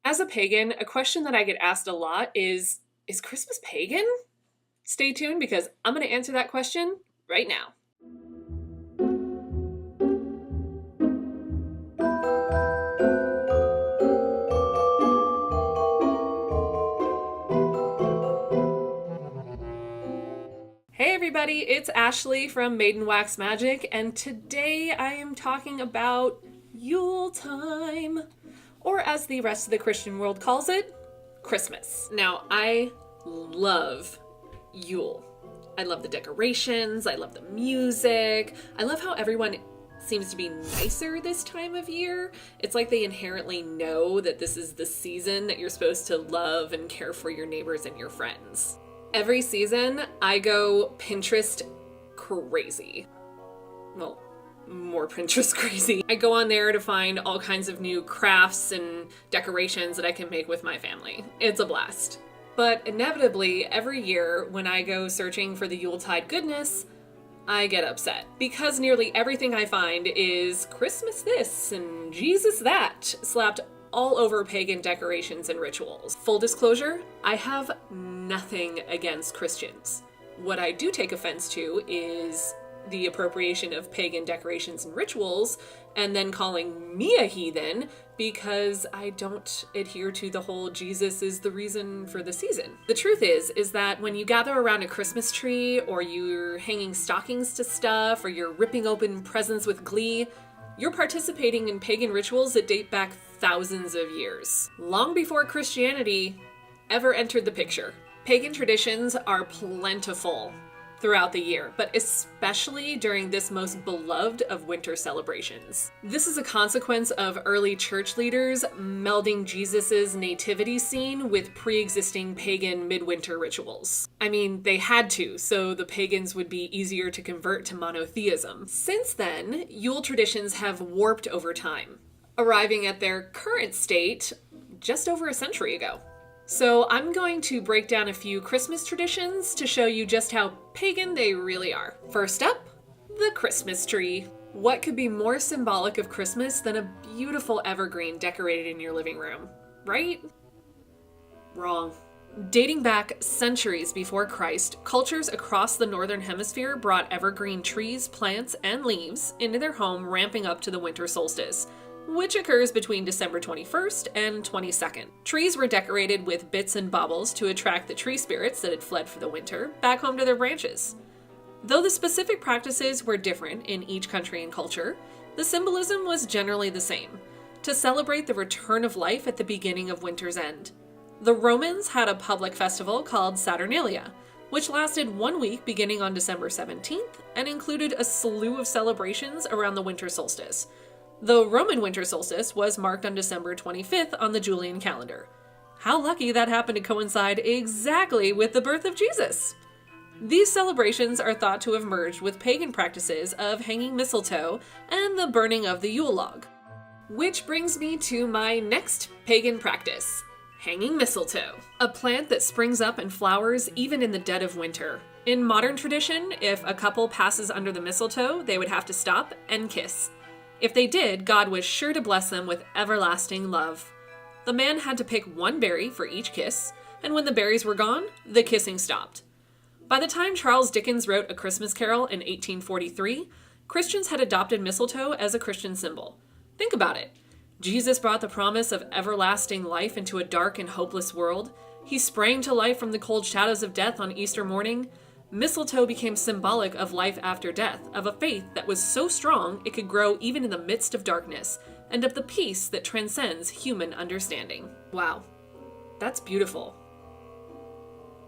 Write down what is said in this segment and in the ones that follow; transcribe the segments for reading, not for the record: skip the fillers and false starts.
As a pagan, a question that I get asked a lot is Christmas pagan? Stay tuned because I'm going to answer that question right now. Hey everybody, it's Ashley from Maiden Wax Magic, and today I am talking about Yule time, or as the rest of the Christian world calls it, Christmas. Now, I love Yule. I love the decorations, I love the music, I love how everyone seems to be nicer this time of year. It's like they inherently know that this is the season that you're supposed to love and care for your neighbors and your friends. Every season, I go Pinterest crazy. Well, more Pinterest crazy. I go on there to find all kinds of new crafts and decorations that I can make with my family. It's a blast. But inevitably, every year when I go searching for the Yuletide goodness, I get upset. Because nearly everything I find is Christmas this and Jesus that, slapped all over pagan decorations and rituals. Full disclosure, I have nothing against Christians. What I do take offense to is the appropriation of pagan decorations and rituals and then calling me a heathen because I don't adhere to the whole Jesus is the reason for the season. The truth is that when you gather around a Christmas tree or you're hanging stockings to stuff or you're ripping open presents with glee, you're participating in pagan rituals that date back thousands of years, long before Christianity ever entered the picture. Pagan traditions are plentiful throughout the year, but especially during this most beloved of winter celebrations. This is a consequence of early church leaders melding Jesus's nativity scene with pre-existing pagan midwinter rituals. I mean, they had to, so the pagans would be easier to convert to monotheism. Since then, Yule traditions have warped over time, arriving at their current state just over a century ago. So I'm going to break down a few Christmas traditions to show you just how pagan they really are. First up, the Christmas tree. What could be more symbolic of Christmas than a beautiful evergreen decorated in your living room, right? Wrong. Dating back centuries before Christ, cultures across the northern hemisphere brought evergreen trees, plants, and leaves into their home, ramping up to the winter solstice, which occurs between December 21st and 22nd. Trees were decorated with bits and baubles to attract the tree spirits that had fled for the winter back home to their branches. Though the specific practices were different in each country and culture, the symbolism was generally the same, to celebrate the return of life at the beginning of winter's end. The Romans had a public festival called Saturnalia, which lasted 1 week beginning on December 17th and included a slew of celebrations around the winter solstice. The Roman winter solstice was marked on December 25th on the Julian calendar. How lucky that happened to coincide exactly with the birth of Jesus! These celebrations are thought to have merged with pagan practices of hanging mistletoe and the burning of the Yule log. Which brings me to my next pagan practice, hanging mistletoe, a plant that springs up and flowers even in the dead of winter. In modern tradition, if a couple passes under the mistletoe, they would have to stop and kiss. If they did, God was sure to bless them with everlasting love. The man had to pick one berry for each kiss, and when the berries were gone, the kissing stopped. By the time Charles Dickens wrote A Christmas Carol in 1843, Christians had adopted mistletoe as a Christian symbol. Think about it. Jesus brought the promise of everlasting life into a dark and hopeless world. He sprang to life from the cold shadows of death on Easter morning. Mistletoe became symbolic of life after death, of a faith that was so strong it could grow even in the midst of darkness, and of the peace that transcends human understanding. Wow, that's beautiful.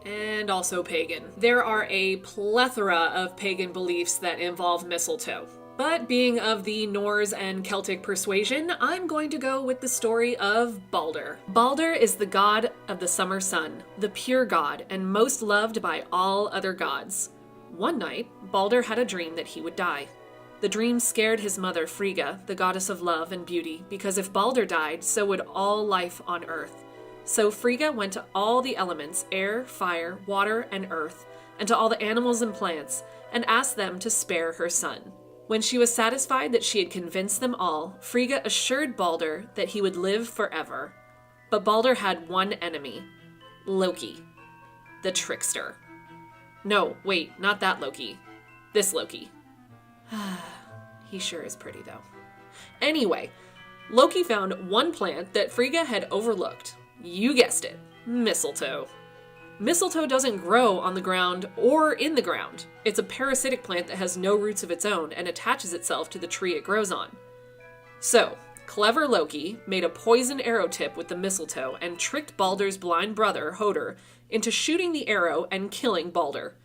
And also pagan. There are a plethora of pagan beliefs that involve mistletoe. But being of the Norse and Celtic persuasion, I'm going to go with the story of Balder. Balder is the god of the summer sun, the pure god, and most loved by all other gods. One night, Balder had a dream that he would die. The dream scared his mother, Frigga, the goddess of love and beauty, because if Balder died, so would all life on earth. So Frigga went to all the elements, air, fire, water, and earth, and to all the animals and plants, and asked them to spare her son. When she was satisfied that she had convinced them all, Frigga assured Balder that he would live forever. But Balder had one enemy, Loki, the trickster. No, wait, not that Loki. This Loki. He sure is pretty, though. Anyway, Loki found one plant that Frigga had overlooked. You guessed it, mistletoe. Mistletoe doesn't grow on the ground or in the ground. It's a parasitic plant that has no roots of its own and attaches itself to the tree it grows on. So, clever Loki made a poison arrow tip with the mistletoe and tricked Balder's blind brother, Hoder, into shooting the arrow and killing Balder.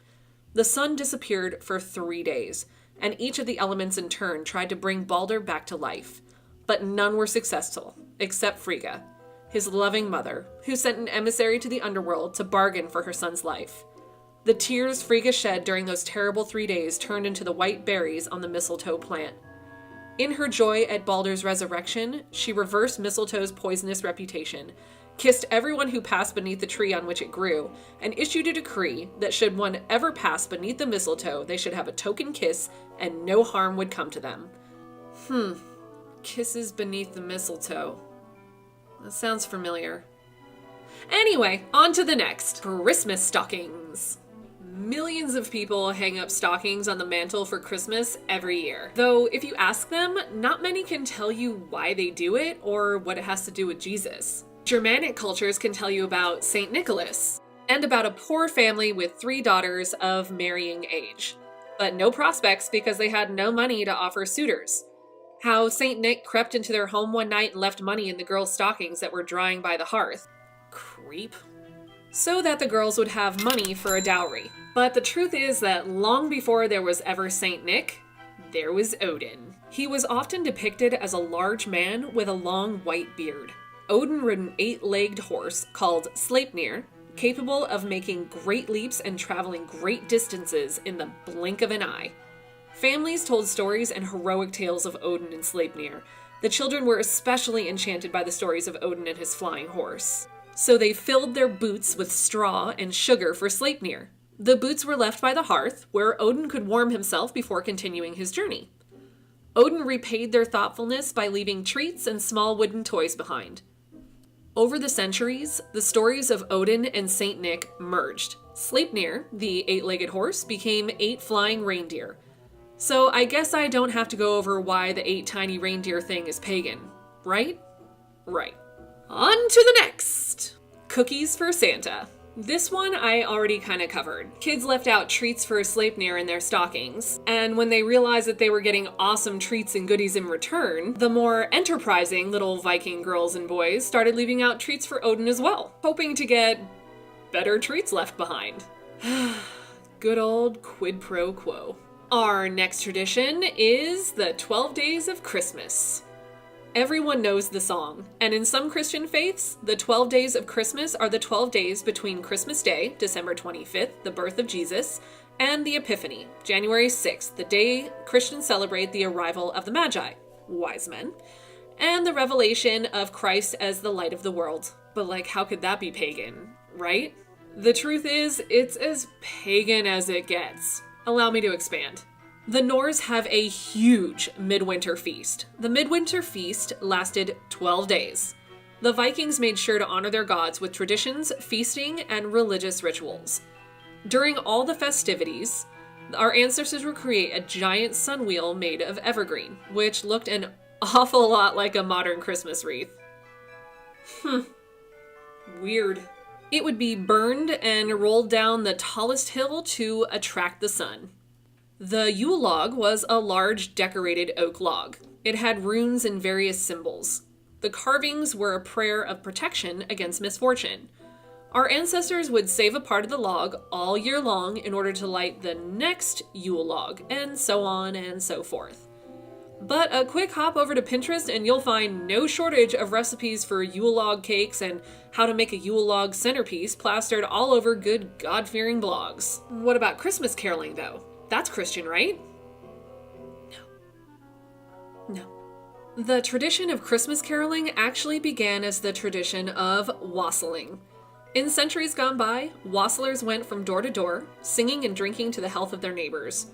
The sun disappeared for 3 days, and each of the elements in turn tried to bring Balder back to life. But none were successful, except Frigga, his loving mother, who sent an emissary to the underworld to bargain for her son's life. The tears Frigga shed during those terrible 3 days turned into the white berries on the mistletoe plant. In her joy at Balder's resurrection, she reversed mistletoe's poisonous reputation, kissed everyone who passed beneath the tree on which it grew, and issued a decree that should one ever pass beneath the mistletoe, they should have a token kiss and no harm would come to them. Kisses beneath the mistletoe. That sounds familiar. Anyway, on to the next. Christmas stockings. Millions of people hang up stockings on the mantle for Christmas every year. Though, if you ask them, not many can tell you why they do it or what it has to do with Jesus. Germanic cultures can tell you about St. Nicholas, and about a poor family with 3 daughters of marrying age, but no prospects because they had no money to offer suitors. How St. Nick crept into their home one night and left money in the girls' stockings that were drying by the hearth. Creep. So that the girls would have money for a dowry. But the truth is that long before there was ever St. Nick, there was Odin. He was often depicted as a large man with a long white beard. Odin rode an 8-legged horse called Sleipnir, capable of making great leaps and traveling great distances in the blink of an eye. Families told stories and heroic tales of Odin and Sleipnir. The children were especially enchanted by the stories of Odin and his flying horse. So they filled their boots with straw and sugar for Sleipnir. The boots were left by the hearth, where Odin could warm himself before continuing his journey. Odin repaid their thoughtfulness by leaving treats and small wooden toys behind. Over the centuries, the stories of Odin and St. Nick merged. Sleipnir, the 8-legged horse, became 8 flying reindeer. So I guess I don't have to go over why the 8 tiny reindeer thing is pagan, right? Right. On to the next! Cookies for Santa. This one I already kind of covered. Kids left out treats for Sleipnir in their stockings, and when they realized that they were getting awesome treats and goodies in return, the more enterprising little Viking girls and boys started leaving out treats for Odin as well, hoping to get better treats left behind. Good old quid pro quo. Our next tradition is the 12 Days of Christmas. Everyone knows the song, and in some Christian faiths, the 12 days of Christmas are the 12 days between Christmas Day, December 25th, the birth of Jesus, and the Epiphany, January 6th, the day Christians celebrate the arrival of the Magi, wise men, and the revelation of Christ as the light of the world. But how could that be pagan, right? The truth is, it's as pagan as it gets. Allow me to expand. The Norse have a huge midwinter feast. The midwinter feast lasted 12 days. The Vikings made sure to honor their gods with traditions, feasting, and religious rituals. During all the festivities, our ancestors would create a giant sun wheel made of evergreen, which looked an awful lot like a modern Christmas wreath. Weird. It would be burned and rolled down the tallest hill to attract the sun. The Yule log was a large decorated oak log. It had runes and various symbols. The carvings were a prayer of protection against misfortune. Our ancestors would save a part of the log all year long in order to light the next Yule log, and so on and so forth. But a quick hop over to Pinterest and you'll find no shortage of recipes for Yule log cakes and how to make a Yule log centerpiece plastered all over good God-fearing blogs. What about Christmas caroling, though? That's Christian, right? No. The tradition of Christmas caroling actually began as the tradition of wassailing. In centuries gone by, wassailers went from door to door, singing and drinking to the health of their neighbors.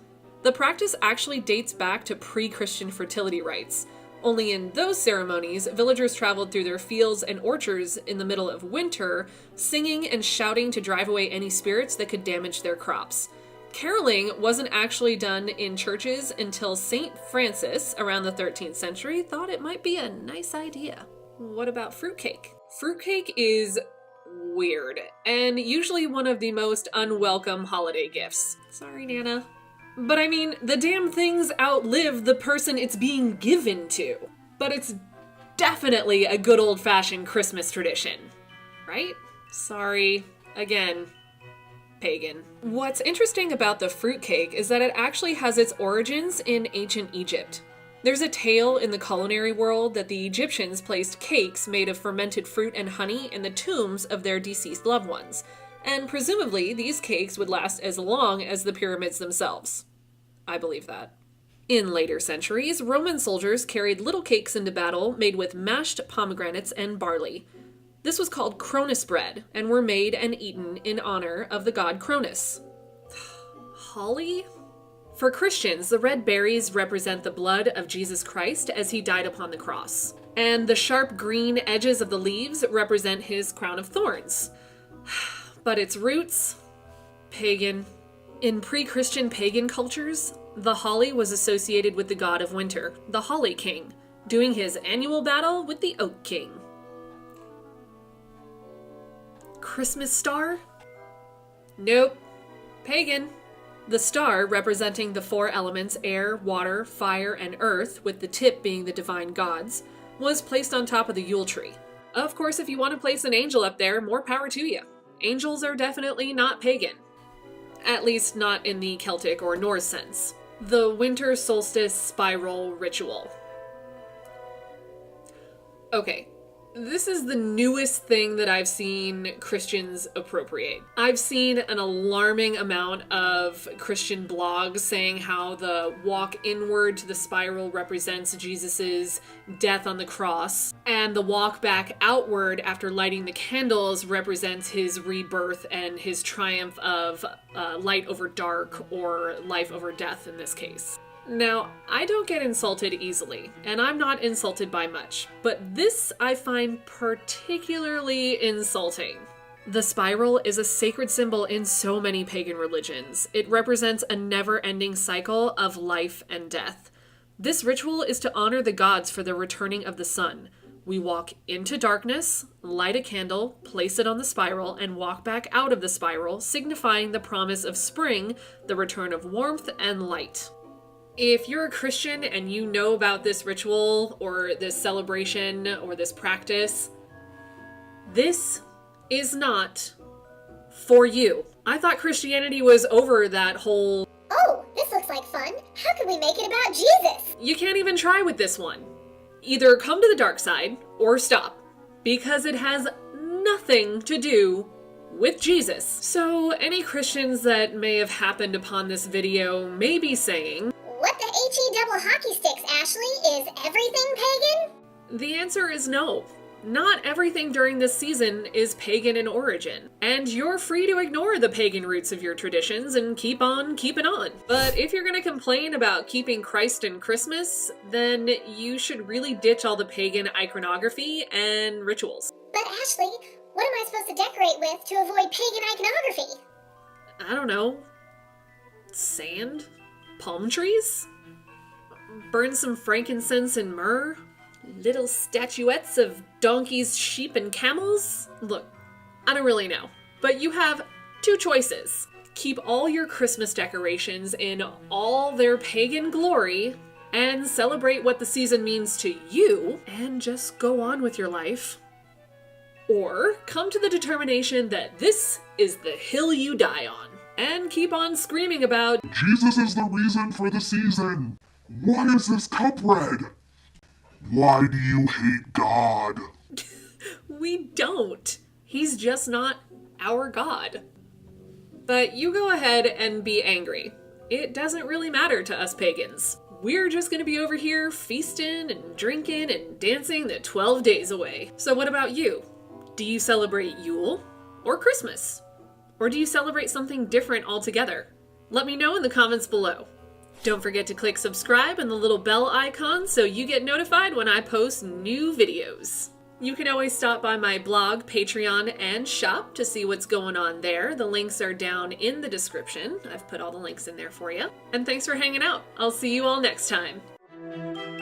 The practice actually dates back to pre-Christian fertility rites, Only in those ceremonies, villagers traveled through their fields and orchards in the middle of winter, singing and shouting to drive away any spirits that could damage their crops. Caroling wasn't actually done in churches until St. Francis, around the 13th century, thought it might be a nice idea. What about fruitcake? Fruitcake is weird, and usually one of the most unwelcome holiday gifts. Sorry, Nana. But I mean, the damn things outlive the person it's being given to. But it's definitely a good old-fashioned Christmas tradition, right? Sorry. Again, pagan. What's interesting about the fruitcake is that it actually has its origins in ancient Egypt. There's a tale in the culinary world that the Egyptians placed cakes made of fermented fruit and honey in the tombs of their deceased loved ones, and presumably these cakes would last as long as the pyramids themselves. I believe that. In later centuries, Roman soldiers carried little cakes into battle made with mashed pomegranates and barley. This was called Cronus bread, and were made and eaten in honor of the god Cronus. Holly? For Christians, the red berries represent the blood of Jesus Christ as he died upon the cross, and the sharp green edges of the leaves represent his crown of thorns. But its roots? Pagan. In pre-Christian pagan cultures, the holly was associated with the god of winter, the Holly King, doing his annual battle with the Oak King. Christmas star? Nope. Pagan. The star, representing the four elements air, water, fire, and earth, with the tip being the divine gods, was placed on top of the Yule tree. Of course, if you want to place an angel up there, more power to you. Angels are definitely not pagan. At least not in the Celtic or Norse sense. The winter solstice spiral ritual. Okay. This is the newest thing that I've seen Christians appropriate. I've seen an alarming amount of Christian blogs saying how the walk inward to the spiral represents Jesus's death on the cross, and the walk back outward after lighting the candles represents his rebirth and his triumph of light over dark, or life over death in this case. Now, I don't get insulted easily, and I'm not insulted by much, but this I find particularly insulting. The spiral is a sacred symbol in so many pagan religions. It represents a never-ending cycle of life and death. This ritual is to honor the gods for the returning of the sun. We walk into darkness, light a candle, place it on the spiral, and walk back out of the spiral, signifying the promise of spring, the return of warmth and light. If you're a Christian and you know about this ritual or this celebration or this practice, this is not for you. I thought Christianity was over that whole, "Oh, this looks like fun. How could we make it about Jesus?" You can't even try with this one. Either come to the dark side or stop, because it has nothing to do with Jesus. So any Christians that may have happened upon this video may be saying, "What the HE double hockey sticks, Ashley? Is everything pagan?" The answer is no. Not everything during this season is pagan in origin, and you're free to ignore the pagan roots of your traditions and keep on keeping on. But if you're gonna complain about keeping Christ in Christmas, then you should really ditch all the pagan iconography and rituals. "But Ashley, what am I supposed to decorate with to avoid pagan iconography?" I don't know. Sand? Palm trees? Burn some frankincense and myrrh? Little statuettes of donkeys, sheep, and camels? Look, I don't really know. But you have two choices. Keep all your Christmas decorations in all their pagan glory and celebrate what the season means to you and just go on with your life. Or come to the determination that this is the hill you die on and keep on screaming about Jesus is the reason for the season. Why is this cup red? Why do you hate God? We don't. He's just not our God. But you go ahead and be angry. It doesn't really matter to us pagans. We're just gonna be over here feasting and drinking and dancing the 12 days away. So what about you? Do you celebrate Yule or Christmas? Or do you celebrate something different altogether? Let me know in the comments below. Don't forget to click subscribe and the little bell icon so you get notified when I post new videos. You can always stop by my blog, Patreon, and shop to see what's going on there. The links are down in the description. I've put all the links in there for you. And thanks for hanging out. I'll see you all next time.